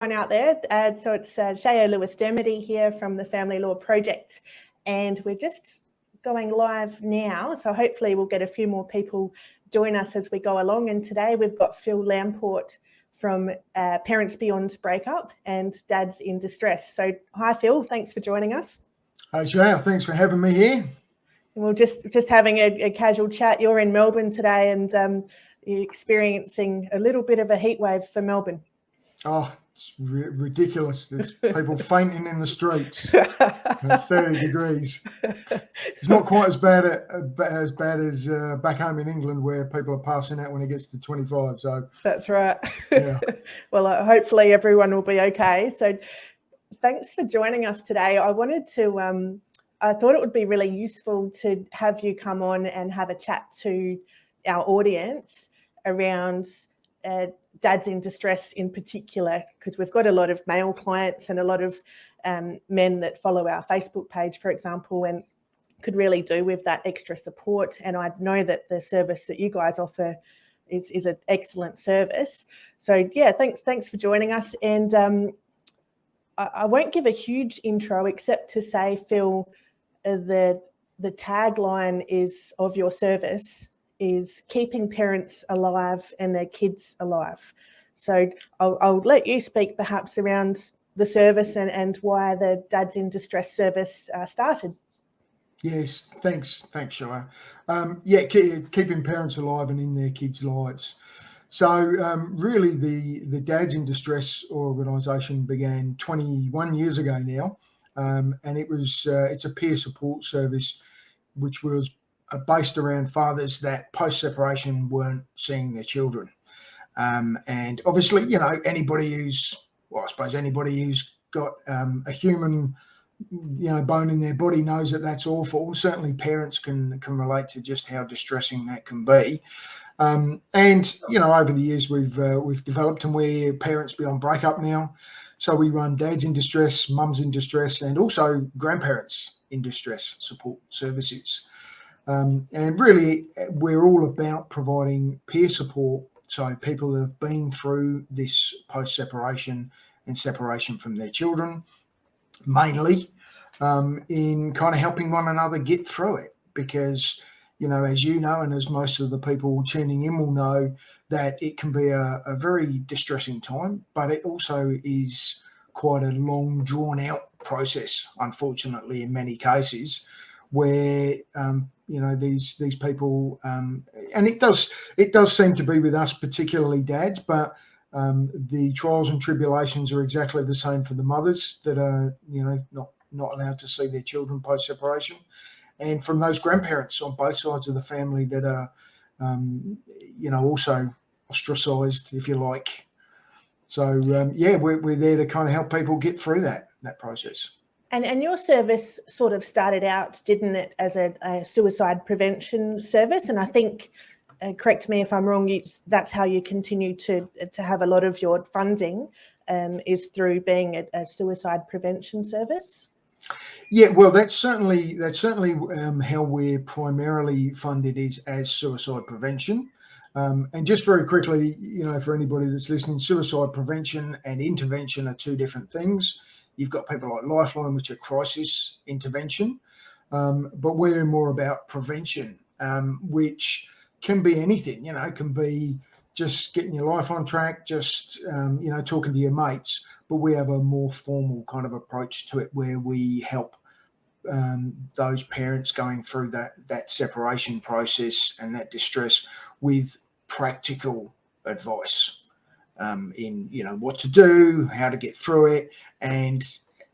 Out there. So it's Shaya Lewis-Dermody here from the Familylawproject, and we're just going live now. So hopefully we'll get a few more people join us as we go along. And today we've got Phil Lamport from Parents Beyond Breakup and Dads in Distress. So hi Phil, thanks for joining us. Hey Shaya, thanks for having me here. And we're just having a casual chat. You're in Melbourne today, and you're experiencing a little bit of a heat wave for Melbourne. Oh, it's ridiculous. There's people fainting in the streets at 30 degrees. It's not quite as bad as back home in England, where people are passing out when it gets to 25. So that's right. Yeah. Well, hopefully everyone will be okay. So thanks for joining us today. I thought it would be really useful to have you come on and have a chat to our audience around dads in distress in particular, because we've got a lot of male clients and a lot of men that follow our Facebook page, for example, and could really do with that extra support. And I know that the service that you guys offer is an excellent service. So yeah, thanks for joining us. And I won't give a huge intro except to say, Phil, the tagline of your service is keeping parents alive and their kids alive. So I'll let you speak perhaps around the service and why the Dads in Distress service started. Yes, thanks, Shaya. Keeping parents alive and in their kids' lives. So really the Dads in Distress organisation began 21 years ago now, and it's a peer support service which was based around fathers that post-separation weren't seeing their children. And obviously, anybody who's got a human, bone in their body knows that that's awful. Certainly parents can relate to just how distressing that can be. And over the years we've developed, and we're Parents Beyond Breakup now. So we run Dads in Distress, Mums in Distress, and also Grandparents in Distress support services. And really, we're all about providing peer support, so people that have been through this post-separation and separation from their children, mainly in kind of helping one another get through it. Because, as you know, and as most of the people tuning in will know, that it can be a very distressing time, but it also is quite a long, drawn-out process, unfortunately, in many cases, where these people, and it does seem to be with us, particularly dads, but the trials and tribulations are exactly the same for the mothers that are not allowed to see their children post separation, and from those grandparents on both sides of the family that are also ostracized, if you like. So we're there to kind of help people get through that process. And your service sort of started out, didn't it, as a suicide prevention service? And I think, correct me if I'm wrong, that's how you continue to have a lot of your funding, is through being a suicide prevention service? Yeah, well, that's certainly how we're primarily funded, is as suicide prevention. And just very quickly, for anybody that's listening, suicide prevention and intervention are two different things. You've got people like Lifeline, which are crisis intervention, but we're more about prevention, which can be anything. It can be just getting your life on track, just talking to your mates. But we have a more formal kind of approach to it, where we help those parents going through that separation process and that distress with practical advice. In what to do, how to get through it, and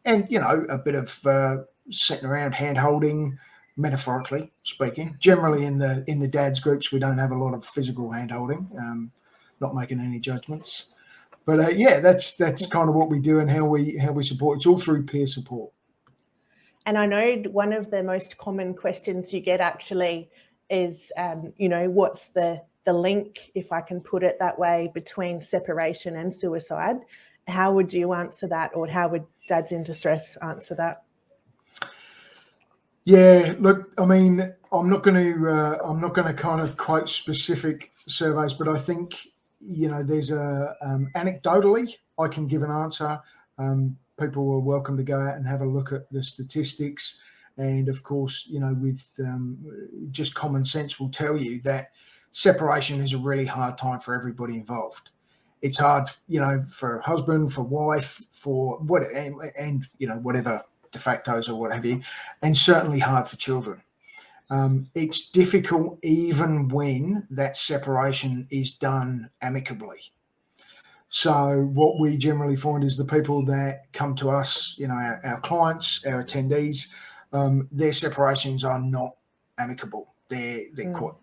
a bit of sitting around hand holding, metaphorically speaking. Generally in the dads groups we don't have a lot of physical hand holding, not making any judgments, but that's kind of what we do and how we support. It's all through peer support. And I know one of the most common questions you get actually is what's the link, if I can put it that way, between separation and suicide. How would you answer that, or how would Dads in Distress answer that? Yeah, look, I mean, I'm not going to kind of quote specific surveys, but I think there's anecdotally I can give an answer. People are welcome to go out and have a look at the statistics. And of course, with just common sense will tell you that separation is a really hard time for everybody involved. It's hard, for husband, for wife, for what, and whatever de factos or what have you, and certainly hard for children. It's difficult even when that separation is done amicably. So what we generally find is the people that come to us, our clients, our attendees, their separations are not amicable. They're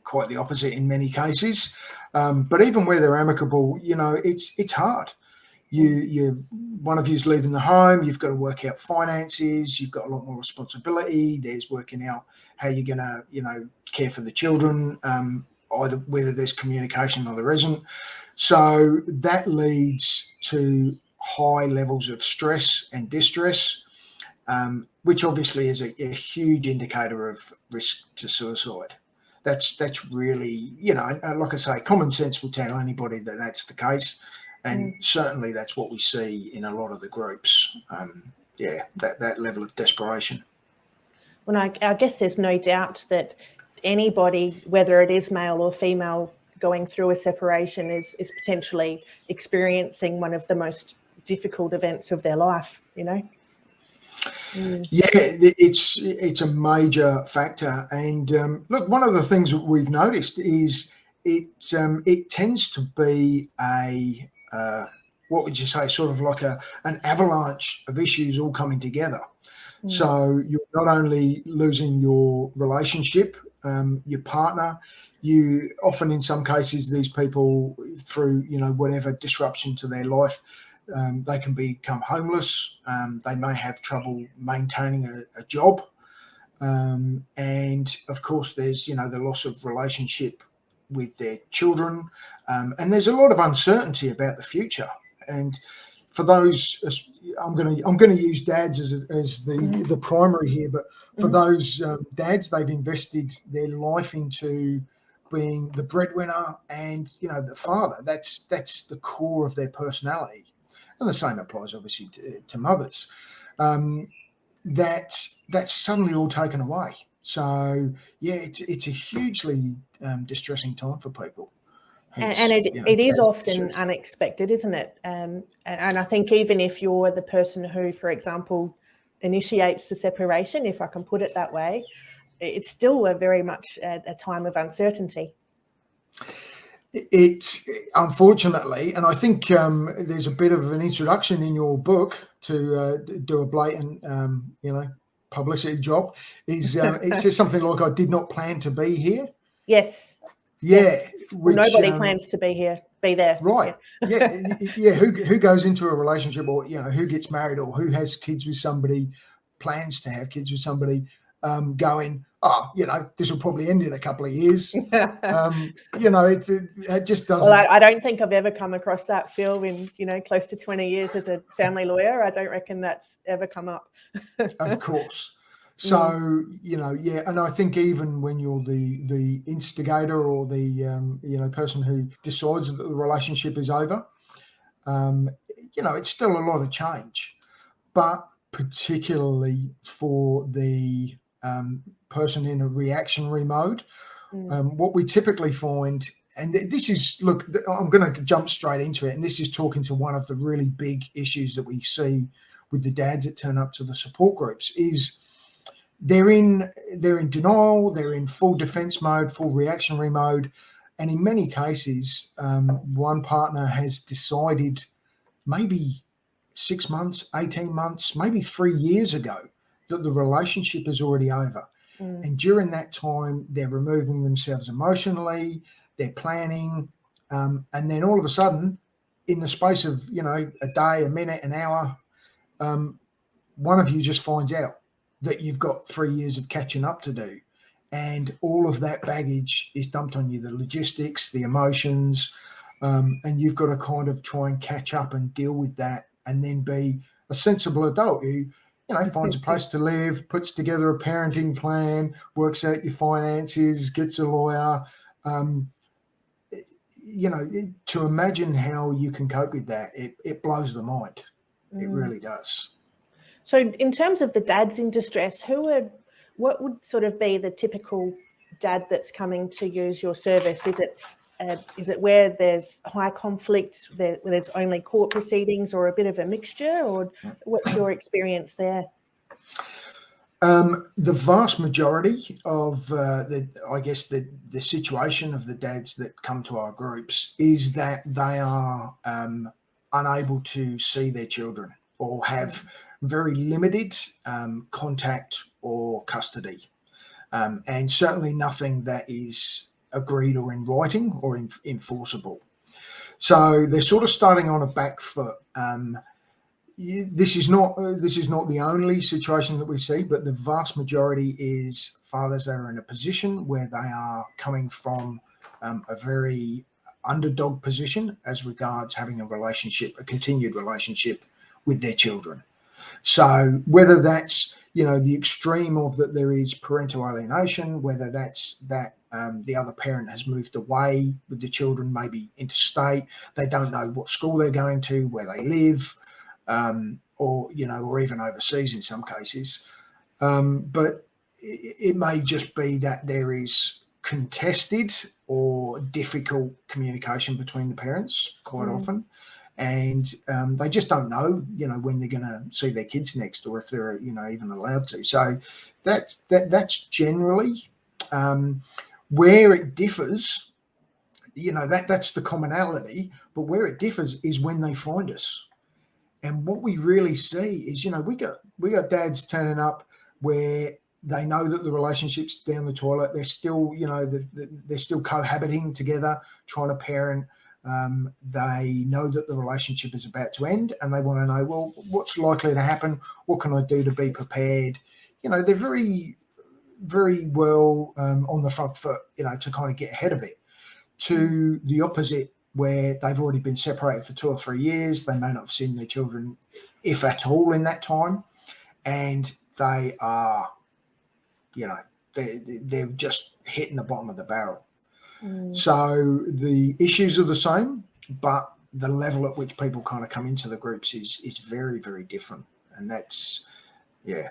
quite the opposite in many cases. But even where they're amicable, it's hard. One of you's leaving the home. You've got to work out finances. You've got a lot more responsibility. There's working out how you're going to, care for the children, either whether there's communication or there isn't. So that leads to high levels of stress and distress, which obviously is a huge indicator of risk to suicide. That's really, like I say, common sense will tell anybody that that's the case. And certainly that's what we see in a lot of the groups. That level of desperation. Well, I guess there's no doubt that anybody, whether it is male or female, going through a separation is potentially experiencing one of the most difficult events of their life, Yeah, it's a major factor. And look, one of the things that we've noticed is it tends to be a what would you say, sort of like an avalanche of issues all coming together. So you're not only losing your relationship, your partner, you often, in some cases, these people through, whatever disruption to their life, they can become homeless. They may have trouble maintaining a job. And of course, there's, the loss of relationship with their children. And there's a lot of uncertainty about the future. And for those, I'm going to use dads as the primary here, but for those dads, they've invested their life into being the breadwinner and the father. That's the core of their personality, and the same applies obviously to mothers. That's suddenly all taken away. So it's a hugely distressing time for people. Hence, and it is often unexpected, isn't it? And I think even if you're the person who, for example, initiates the separation, if I can put it that way, it's still very much a time of uncertainty. It's unfortunately, and I think there's a bit of an introduction in your book to do a blatant, publicity job. It says something like, "I did not plan to be here." Yes. Yeah. Yes. Which, nobody plans to be there. Right. Yeah. Who goes into a relationship, or who gets married, or who has kids with somebody, plans to have kids with somebody, going, this will probably end in a couple of years. It just doesn't. Well, I don't think I've ever come across that, Phil, in close to 20 years as a family lawyer. I don't reckon that's ever come up. Of course. So, and I think even when you're the instigator or the, person who decides that the relationship is over, it's still a lot of change, but particularly for the person in a reactionary mode, what we typically find, and this is, look, I'm going to jump straight into it, and this is talking to one of the really big issues that we see with the dads that turn up to the support groups, is they're in denial, they're in full defense mode, full reactionary mode. And in many cases, one partner has decided maybe 6 months, 18 months, maybe 3 years ago that the relationship is already over. And during that time, they're removing themselves emotionally, they're planning, and then all of a sudden, in the space of, a day, a minute, an hour, one of you just finds out that you've got 3 years of catching up to do. And all of that baggage is dumped on you, the logistics, the emotions, and you've got to kind of try and catch up and deal with that, and then be a sensible adult who, finds a place to live, puts together a parenting plan, works out your finances, gets a lawyer. to imagine how you can cope with that, it blows the mind. It really does. So in terms of the dads in distress, what would sort of be the typical dad that's coming to use your service? Is it where there's high conflict, where there's only court proceedings, or a bit of a mixture, or what's your experience there? The vast majority of the situation of the dads that come to our groups is that they are unable to see their children or have very limited contact or custody, and certainly nothing that is agreed or in writing or enforceable. So they're sort of starting on a back foot. This is not the only situation that we see, but the vast majority is fathers that are in a position where they are coming from a very underdog position as regards having a continued relationship with their children. So whether that's the extreme of that there is parental alienation, whether that's that the other parent has moved away with the children, maybe interstate, they don't know what school they're going to, where they live. Or even overseas in some cases. But it may just be that there is contested or difficult communication between the parents quite often, and they just don't know, when they're going to see their kids next, or if they're, even allowed to. So that's generally where it differs. That's the commonality, but where it differs is when they find us. And what we really see is, we got dads turning up where they know that the relationship's down the toilet. They're still, they're still cohabiting together, trying to parent. They know that the relationship is about to end, and they want to know, well, what's likely to happen? What can I do to be prepared? They're very, very well on the front foot, to kind of get ahead of it. To the opposite, where they've already been separated for 2 or 3 years. They may not have seen their children, if at all, in that time. And they are, they're just hitting the bottom of the barrel. So the issues are the same, but the level at which people kind of come into the groups is very, very different. And that's, yeah.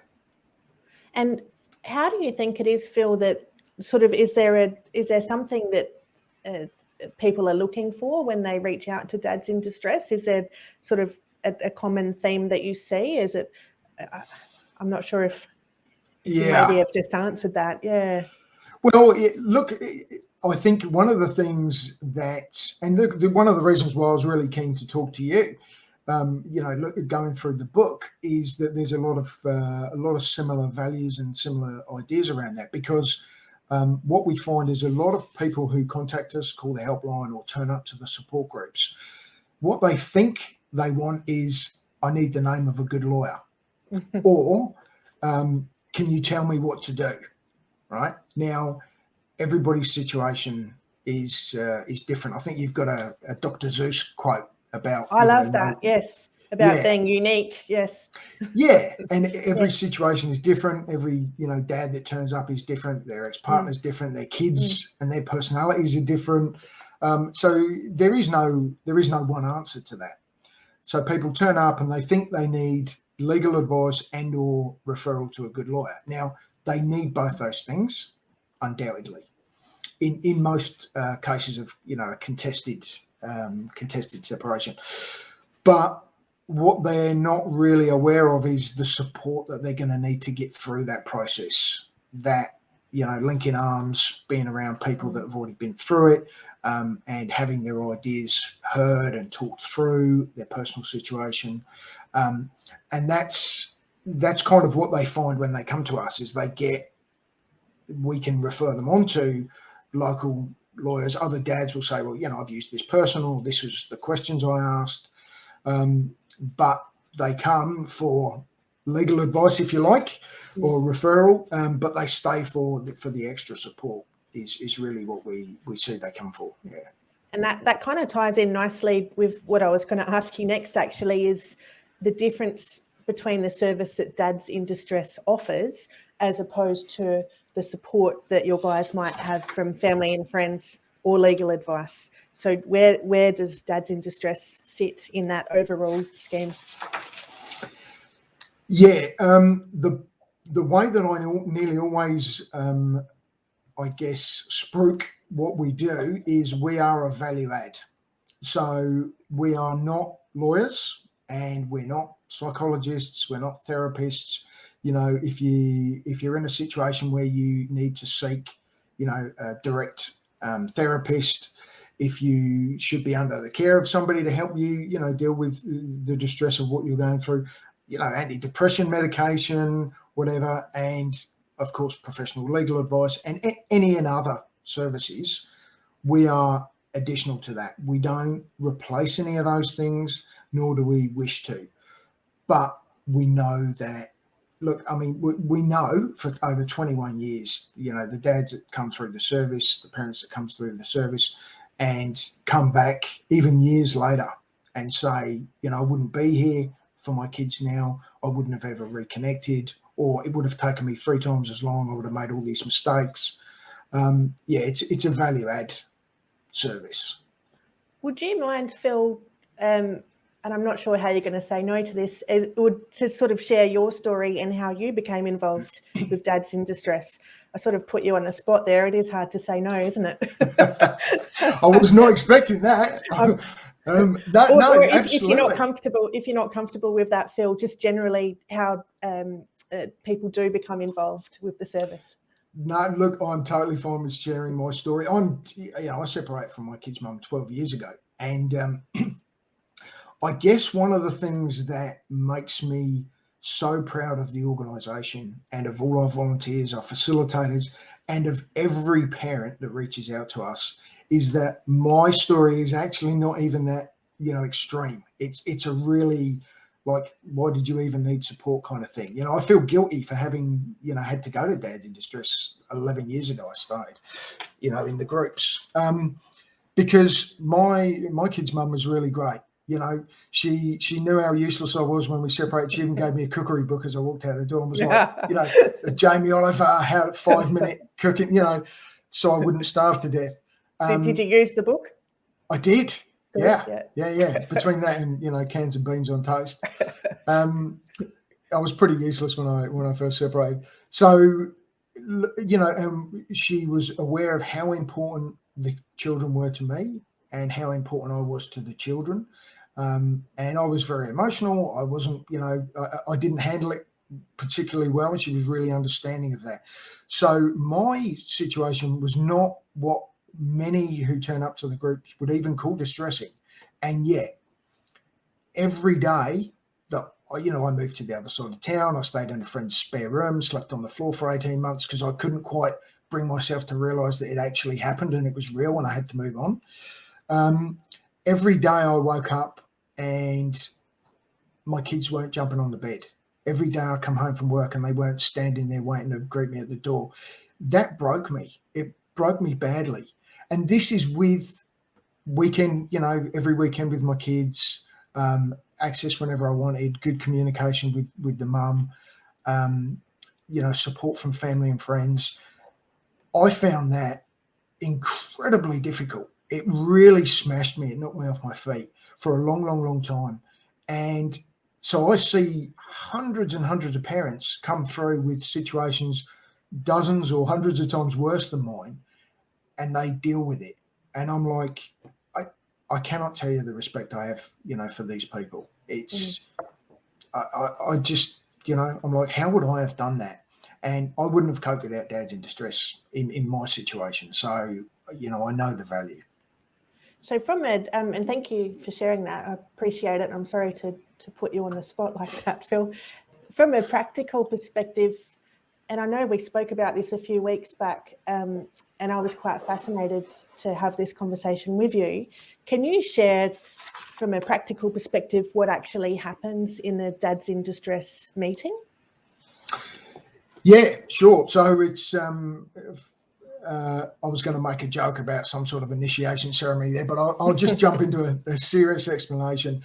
And how do you think it is, Phil, that sort of, is there something that people are looking for when they reach out to dads in distress? Is there sort of a common theme that you see? Is it, I'm not sure if you maybe have just answered that. Yeah. Well, I think one of the things that, and one of the reasons why I was really keen to talk to you, going through the book, is that there's a lot of similar values and similar ideas around that, because what we find is a lot of people who contact us, call the helpline, or turn up to the support groups, what they think they want is, I need the name of a good lawyer, or can you tell me what to do? Right now, everybody's situation is different. I think you've got a Dr. Seuss quote about. I love that. Yes. About being unique. Yes. Yeah. And every situation is different. Every, dad that turns up is different. Their ex-partner's different. Their kids and their personalities are different. So there is no one answer to that. So people turn up and they think they need legal advice and or referral to a good lawyer. Now, they need both those things, undoubtedly, in most cases of, a contested separation. But what they're not really aware of is the support that they're going to need to get through that process, that, linking arms, being around people that have already been through it, and having their ideas heard and talked through, their personal situation. And that's kind of what they find when they come to us, is we can refer them on to local lawyers. Other dads will say, well, I've used this person, or this was the questions I asked. But they come for legal advice, if you like, or referral, but they stay for the extra support is really what we see they come for. Yeah. And that kind of ties in nicely with what I was going to ask you next, actually, is the difference between the service that Dads in Distress offers as opposed to the support that your guys might have from family and friends or legal advice. So where does Dads in Distress sit in that overall scheme? Yeah, the way that I nearly always, I guess, spruik what we do is we are a value add. So we are not lawyers and we're not psychologists, we're not therapists. You know, if you're in a situation where you need to seek, you know, a direct therapist, if you should be under the care of somebody to help you, you know, deal with the distress of what you're going through, you know, antidepressant medication, whatever, and of course professional legal advice and any and other services, we are additional to that. We don't replace any of those things, nor do we wish to. But we know that, look, I mean, we know for over 21 years, you know, the dads that come through the service, the parents that come through the service and come back even years later and say, you know, I wouldn't be here for my kids now. I wouldn't have ever reconnected, or it would have taken me 3 times as long. I would have made all these mistakes. Yeah, it's a value add service. Would you mind, Phil, and I'm not sure how you're going to say no to this, to sort of share your story and how you became involved with Dads in Distress? I sort of put you on the spot there. It is hard to say no, isn't it? I was not expecting that. If you're not comfortable with that, Phil, just generally how people do become involved with the service. No, look, I'm totally fine with sharing my story. I separated from my kid's mum 12 years ago. And I guess one of the things that makes me so proud of the organisation and of all our volunteers, our facilitators, and of every parent that reaches out to us is that my story is actually not even that, you know, extreme. It's a really, like, why did you even need support kind of thing? You know, I feel guilty for having, you know, had to go to Dads in Distress 11 years ago. I started, you know, in the groups because my kid's mum was really great. You know, she knew how useless I was when we separated. She even gave me a cookery book as I walked out the door and was like, you know, Jamie Oliver, how 5-minute cooking, you know, so I wouldn't starve to death. Did you use the book? I did. Yeah. Between that and, you know, cans of beans on toast. I was pretty useless when I first separated. So, you know, she was aware of how important the children were to me and how important I was to the children. And I was very emotional. I wasn't, you know, I didn't handle it particularly well, and she was really understanding of that. So my situation was not what many who turn up to the groups would even call distressing. And yet every day that, you know, I moved to the other side of town, I stayed in a friend's spare room, slept on the floor for 18 months because I couldn't quite bring myself to realize that it actually happened and it was real and I had to move on. Every day I woke up and my kids weren't jumping on the bed. Every day I come home from work and they weren't standing there waiting to greet me at the door. That broke me. It broke me badly. And this is with weekend, you know, every weekend with my kids, access whenever I wanted, good communication with the mum, you know, support from family and friends. I found that incredibly difficult. It really smashed me. It knocked me off my feet for a long, long, long time. And so I see hundreds and hundreds of parents come through with situations dozens or hundreds of times worse than mine, and they deal with it. And I'm like, I cannot tell you the respect I have, you know, for these people. It's, I just, you know, I'm like, how would I have done that? And I wouldn't have coped without Dads in Distress in my situation. So, you know, I know the value. So from it, and thank you for sharing that. I appreciate it. I'm sorry to put you on the spot like that, Phil. From a practical perspective, and I know we spoke about this a few weeks back, and I was quite fascinated to have this conversation with you. Can you share from a practical perspective what actually happens in the Dads in Distress meeting? Yeah, sure. So it's, I was going to make a joke about some sort of initiation ceremony there, but I'll just jump into a serious explanation.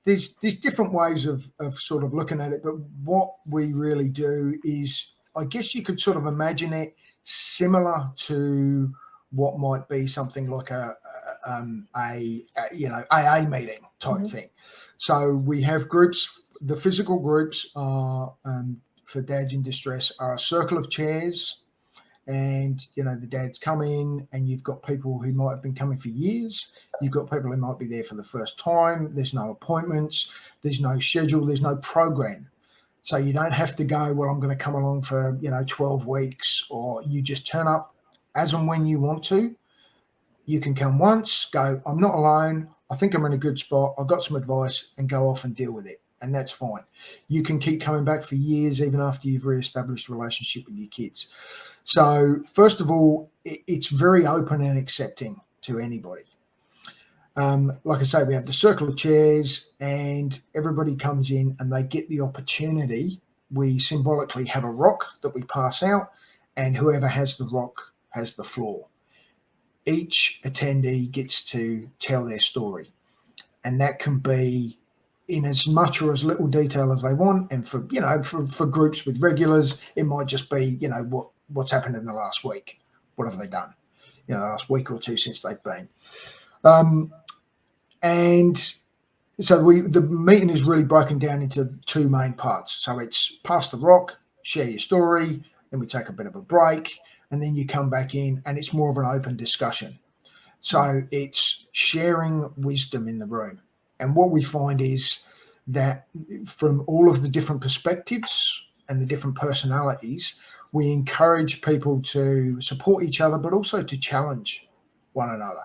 There's different ways of sort of looking at it, but what we really do is, I guess you could sort of imagine it similar to what might be something like a AA meeting type thing. So we have groups. The physical groups are for dads in distress are a circle of chairs, and the dads come in, and you've got people who might have been coming for years. You've got people who might be there for the first time. There's no appointments. There's no schedule. There's no program. So you don't have to go, well, I'm going to come along for 12 weeks, or you just turn up as and when you want to. You can come once, go, I'm not alone. I think I'm in a good spot. I've got some advice, and go off and deal with it. And that's fine. You can keep coming back for years, even after you've reestablished a relationship with your kids. So first of all, it's very open and accepting to anybody. Like I say, we have the circle of chairs, and everybody comes in and they get the opportunity. We symbolically have a rock that we pass out, and whoever has the rock has the floor. Each attendee gets to tell their story, and that can be in as much or as little detail as they want. And for groups with regulars, it might just be what's happened in the last week. What have they done? The last week or two since they've been. And so the meeting is really broken down into two main parts. So it's pass the rock, share your story, then we take a bit of a break, and then you come back in, and it's more of an open discussion. So it's sharing wisdom in the room. And what we find is that from all of the different perspectives and the different personalities, we encourage people to support each other, but also to challenge one another.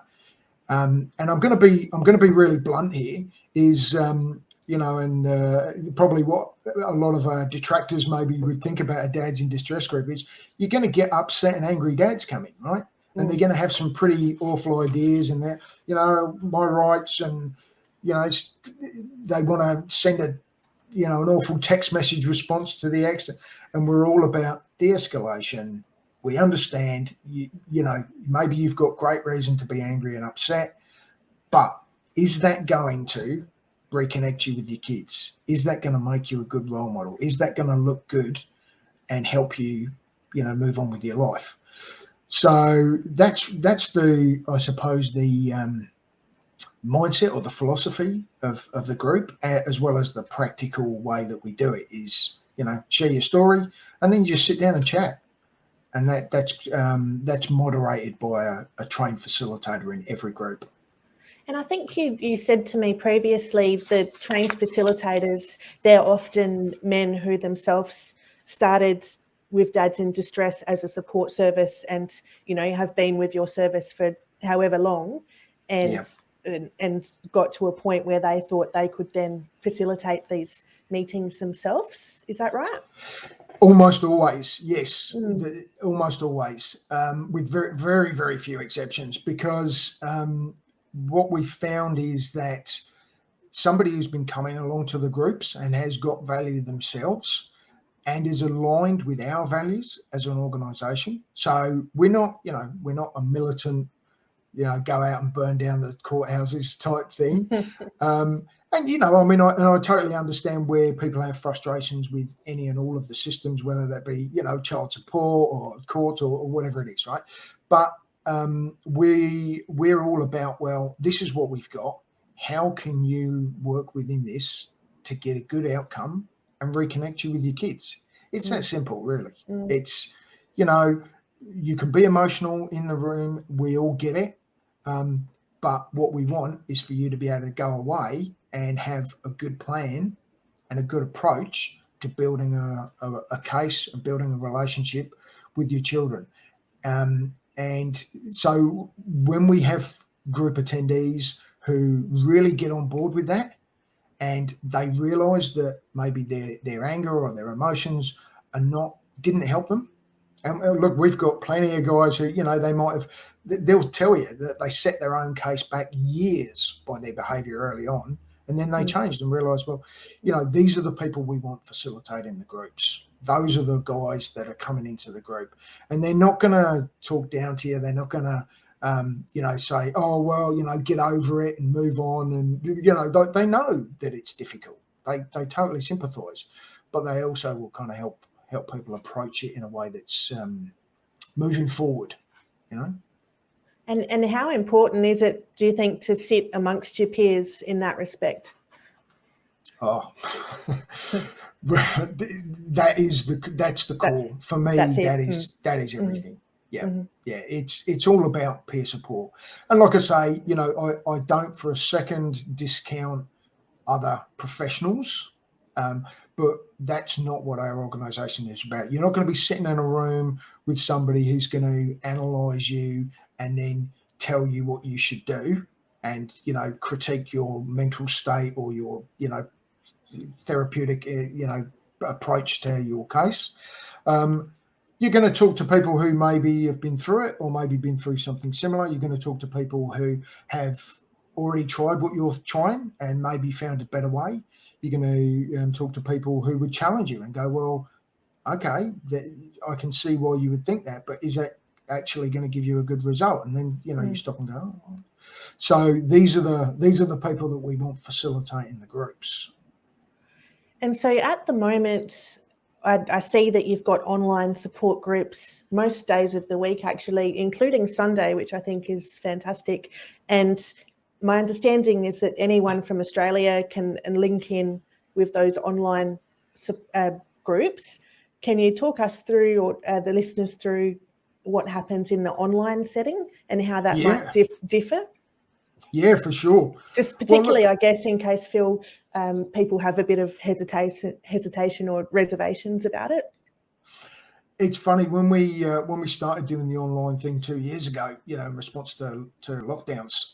And I'm going to be really blunt here. Is probably what a lot of our detractors maybe would think about a dads in distress group is you're going to get upset and angry dads coming, right? And they're going to have some pretty awful ideas, and they're, my rights, and they want to send an awful text message response to the ex, and we're all about de-escalation. We understand, maybe you've got great reason to be angry and upset, but is that going to reconnect you with your kids? Is that going to make you a good role model? Is that going to look good and help you, move on with your life? So that's the, I suppose, the mindset or the philosophy of the group, as well as the practical way that we do it is, share your story, and then you just sit down and chat. And that's moderated by a trained facilitator in every group. And I think you said to me previously the trained facilitators, they're often men who themselves started with dads in distress as a support service, and have been with your service for however long, and got to a point where they thought they could then facilitate these meetings themselves. Is that right? Almost always, yes. Almost always, with very, very, very few exceptions, because what we found is that somebody who's been coming along to the groups and has got value themselves and is aligned with our values as an organisation. So we're not a militant, go out and burn down the courthouses type thing. And, I totally understand where people have frustrations with any and all of the systems, whether that be, child support or courts or whatever it is, right? But we're all about, well, this is what we've got. How can you work within this to get a good outcome and reconnect you with your kids? It's that simple, really. It's, you can be emotional in the room. We all get it. But what we want is for you to be able to go away and have a good plan and a good approach to building a case and building a relationship with your children. And so when we have group attendees who really get on board with that, and they realise that maybe their anger or their emotions didn't help them. And look, we've got plenty of guys who, they'll tell you that they set their own case back years by their behaviour early on, and then they changed and realised, well, these are the people we want facilitating the groups. Those are the guys that are coming into the group, and they're not going to talk down to you. They're not going to, say, oh, well, get over it and move on. And, they know that it's difficult. They totally sympathise, but they also will kind of help people approach it in a way that's moving forward, And how important is it, do you think, to sit amongst your peers in that respect? Oh, that's the core for me. That's it. That is everything. Yeah, yeah. It's all about peer support. And like I say, I don't for a second discount other professionals, but that's not what our organisation is about. You're not going to be sitting in a room with somebody who's going to analyse you and then tell you what you should do, and critique your mental state or your therapeutic approach to your case. You're going to talk to people who maybe have been through it or maybe been through something similar. You're going to talk to people who have already tried what you're trying and maybe found a better way. You're going to talk to people who would challenge you and go, well, okay, I can see why you would think that, but is that actually going to give you a good result? And then you stop and go, oh. So these are the people that we want facilitating the groups. And so at the moment, I see that you've got online support groups most days of the week, actually, including Sunday, which I think is fantastic. And my understanding is that anyone from Australia can link in with those online groups. Can you talk us through, or the listeners through, what happens in the online setting and how that might differ? Yeah, for sure. Just particularly, I guess, in case, Phil, people have a bit of hesitation or reservations about it. It's funny, when we started doing the online thing 2 years ago, in response to lockdowns,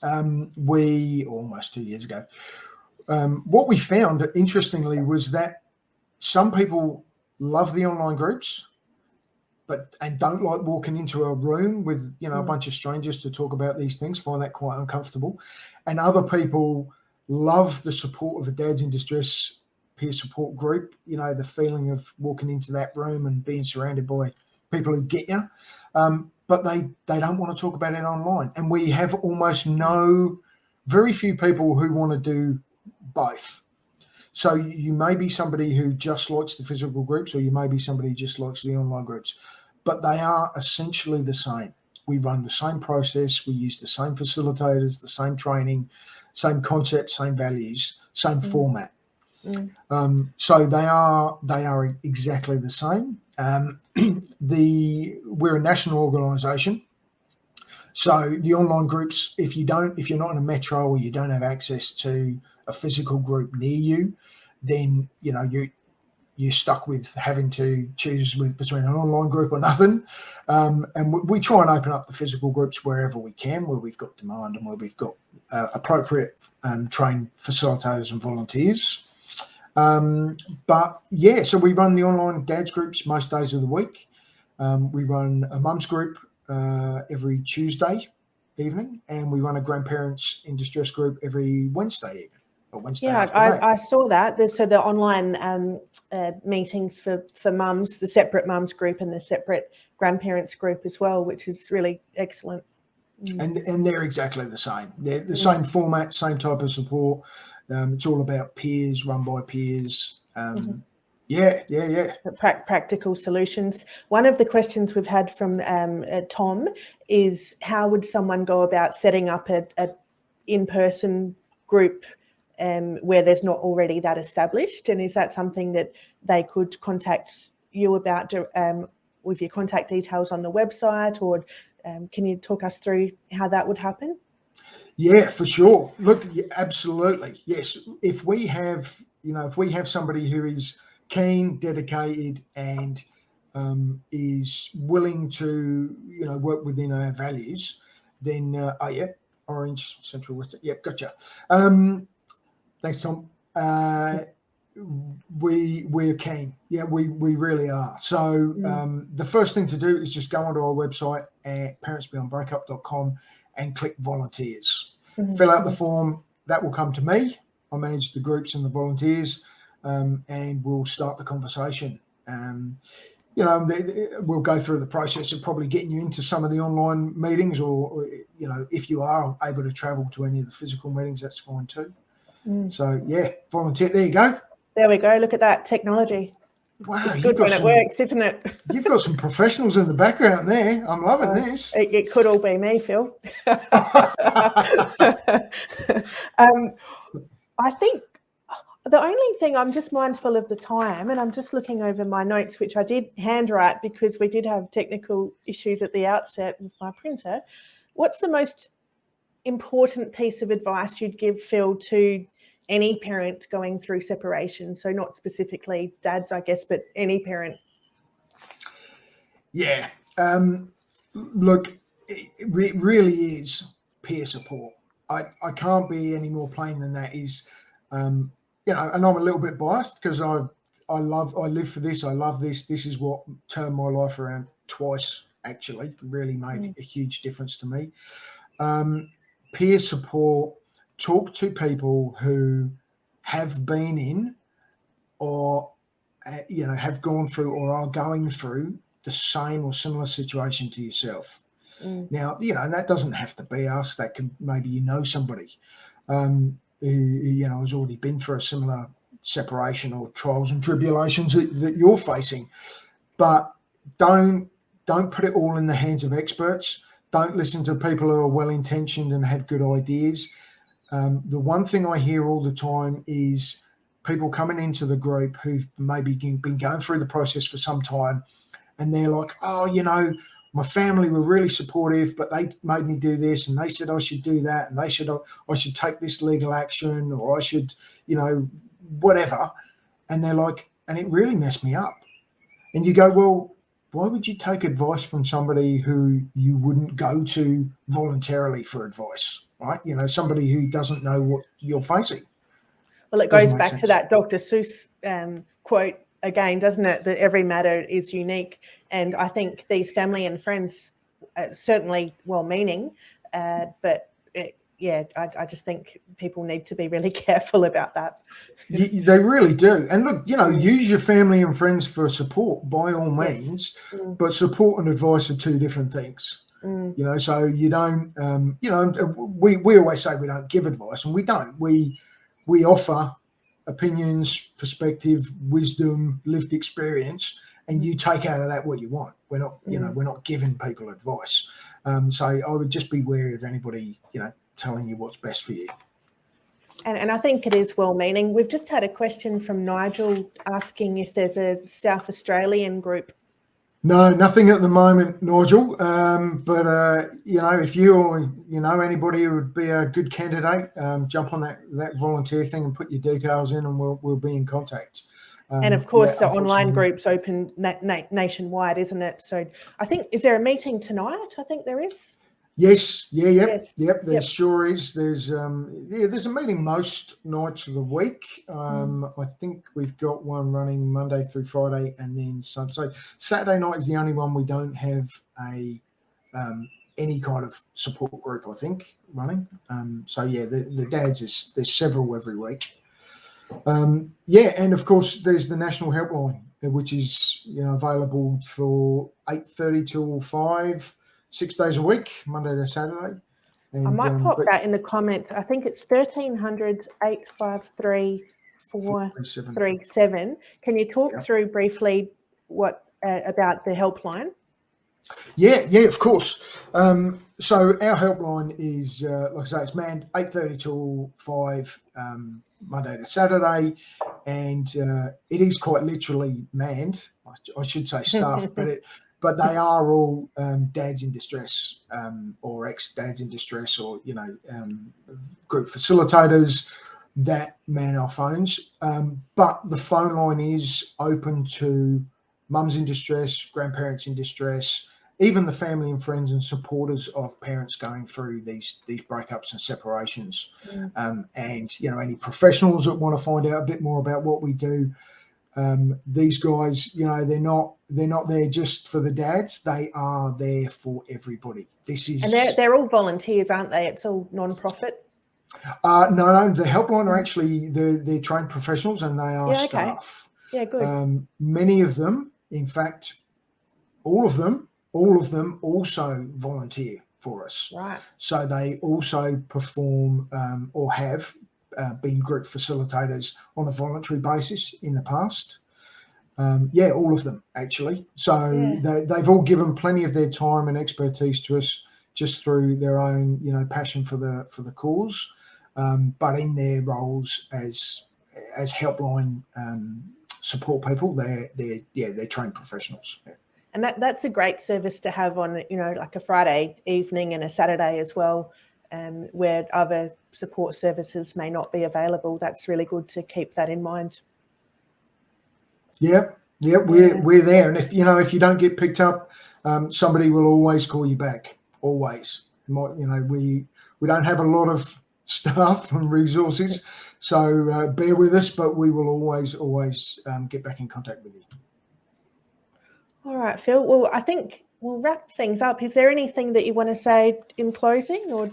almost 2 years ago, what we found, interestingly, was that some people love the online groups, and don't like walking into a room with a bunch of strangers to talk about these things, find that quite uncomfortable. And other people love the support of a Dads in Distress peer support group, the feeling of walking into that room and being surrounded by people who get you, but they don't want to talk about it online. And we have very few people who want to do both. So you may be somebody who just likes the physical groups, or you may be somebody who just likes the online groups, but they are essentially the same. We run the same process, we use the same facilitators, the same training, same concepts, same values, same format. So they are exactly the same. We're a national organisation, so the online groups, if you're not in a metro or you don't have access to a physical group near you, then you're stuck with having to choose between an online group or nothing. And we try and open up the physical groups wherever we can, where we've got demand and where we've got appropriate trained facilitators and volunteers. So we run the online dads groups most days of the week. We run a mums group every Tuesday evening, and we run a grandparents in distress group every Wednesday evening. I saw that. So the online meetings for mums, the separate mums group and the separate grandparents group as well, which is really excellent. And they're exactly the same. They're the same format, same type of support. It's all about peers, run by peers. Practical solutions. One of the questions we've had from Tom is, how would someone go about setting up a in-person group where there's not already that established? And is that something that they could contact you about with your contact details on the website, or can you talk us through how that would happen? Yeah, for sure. Look, absolutely. Yes. If we have somebody who is keen, dedicated, and is willing to, work within our values, then, Orange, Central, Western. Yep, gotcha. Thanks, Tom. We're keen. Yeah, we really are. So the first thing to do is just go onto our website at parentsbeyondbreakup.com and click volunteers. Fill out the form. That will come to me. I manage the groups and the volunteers, and we'll start the conversation. We'll go through the process of probably getting you into some of the online meetings, or if you are able to travel to any of the physical meetings, that's fine too. So, volunteer. There you go. There we go. Look at that technology. Wow, It's good when it works, isn't it? You've got some professionals in the background there. I'm loving this. It could all be me, Phil. I think the only thing, I'm just mindful of the time, and I'm just looking over my notes, which I did handwrite because we did have technical issues at the outset with my printer. What's the most important piece of advice you'd give, Phil, to any parent going through separation? So not specifically dads, I guess, but any parent. Yeah. Look, it really is peer support. I can't be any more plain than that. Is and I'm a little bit biased because I live for this. I love this. This is what turned my life around twice. Actually, really made a huge difference to me. Peer support. Talk to people who have been in or have gone through or are going through the same or similar situation to yourself. Now, and that doesn't have to be us. That can maybe somebody who has already been through a similar separation or trials and tribulations that you're facing. But don't put it all in the hands of experts. Don't listen to people who are well-intentioned and have good ideas. The one thing I hear all the time is people coming into the group who've maybe been going through the process for some time, and they're like, oh, my family were really supportive, but they made me do this, and they said I should do that, and I should take this legal action, or I should, whatever. And they're like, and it really messed me up. And you go, well, why would you take advice from somebody who you wouldn't go to voluntarily for advice, right? Somebody who doesn't know what you're facing. Well, it goes back to that Dr. Seuss quote again, doesn't it? That every matter is unique. And I think these family and friends, certainly well-meaning, but I just think people need to be really careful about that. They really do. And look, use your family and friends for support by all means, but support and advice are two different things. So you don't, we always say we don't give advice, and we don't. We offer opinions, perspective, wisdom, lived experience, and you take out of that what you want. We're not, we're not giving people advice. So I would just be wary of anybody, telling you what's best for you. And I think it is well-meaning. We've just had a question from Nigel asking if there's a South Australian group. No, nothing at the moment, Nigel. But if you or anybody who would be a good candidate, jump on that volunteer thing and put your details in, and we'll be in contact. And of course, the online group's open nationwide, isn't it? So I think, is there a meeting tonight? I think there is. Yes. Yes. Yep. There sure is. There's a meeting most nights of the week. I think we've got one running Monday through Friday, and then Sunday. So Saturday night is the only one we don't have any kind of support group, I think, running. The dads there's several every week. And of course there's the national helpline, which is available for 8:30 till 5. 6 days a week, Monday to Saturday. And, I might pop that in the comments. I think it's 1300 853 437. Can you talk through briefly what about the helpline? Yeah, of course. So our helpline is, like I say, it's manned 8:30 till 5, Monday to Saturday, and it is quite literally manned. I should say staffed, but they are all dads in distress, or ex-dads in distress, or group facilitators that man our phones. But the phone line is open to mums in distress, grandparents in distress, even the family and friends and supporters of parents going through these breakups and separations. And any professionals that want to find out a bit more about what we do. These guys, they're not there just for the dads. They are there for everybody. And they're all volunteers, aren't they? It's all non-profit. No, the helpline are actually they're trained professionals, and they are staff. Yeah, good. Many of them, in fact, all of them also volunteer for us. Right. So they also perform or have been group facilitators on a voluntary basis in the past. All of them actually. So they've all given plenty of their time and expertise to us just through their own, passion for the cause, but in their roles as helpline support people, they're trained professionals. Yeah. And that's a great service to have on, like a Friday evening and a Saturday as well, where other support services may not be available. That's really good to keep that in mind. Yep, we're there, and if you don't get picked up, somebody will always call you back. Always, we don't have a lot of staff and resources, so bear with us, but we will always get back in contact with you. All right, Phil. Well, I think we'll wrap things up. Is there anything that you want to say in closing, or?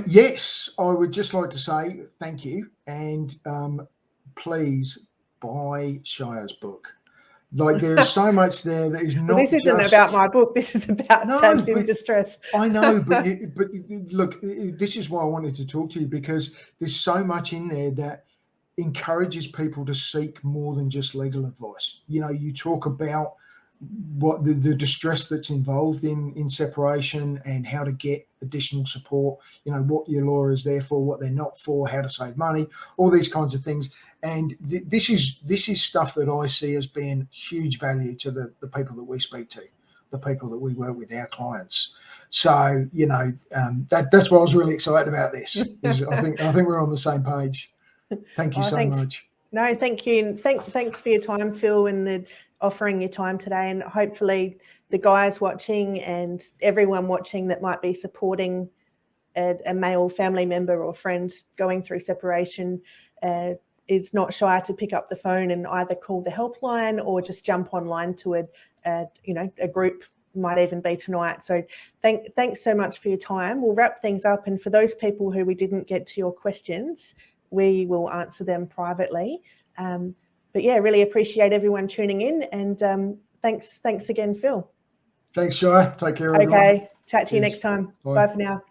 Yes, I would just like to say thank you, and please buy Shaya's book. Like, there is so much there that is not. Well, this isn't about my book. This is about dads in distress. I know, but look, this is why I wanted to talk to you, because there's so much in there that encourages people to seek more than just legal advice. You talk about what the distress that's involved in separation and how to get additional support, what your lawyer is there for, what they're not for, how to save money, all these kinds of things. And this is stuff that I see as being huge value to the people that we speak to, the people that we work with, our clients. So, that's why I was really excited about this. I think we're on the same page. Thank you so much. No, thank you. And thanks for your time, Phil, and offering your time today. And hopefully the guys watching and everyone watching that might be supporting a male family member or friend going through separation is not shy to pick up the phone and either call the helpline or just jump online to a group. Might even be tonight. So thanks so much for your time. We'll wrap things up. And for those people who we didn't get to your questions, we will answer them privately. But yeah, really appreciate everyone tuning in, and thanks again, Phil. Thanks, Shaya. Take care, everyone. Okay, chat to you next time. Bye for now.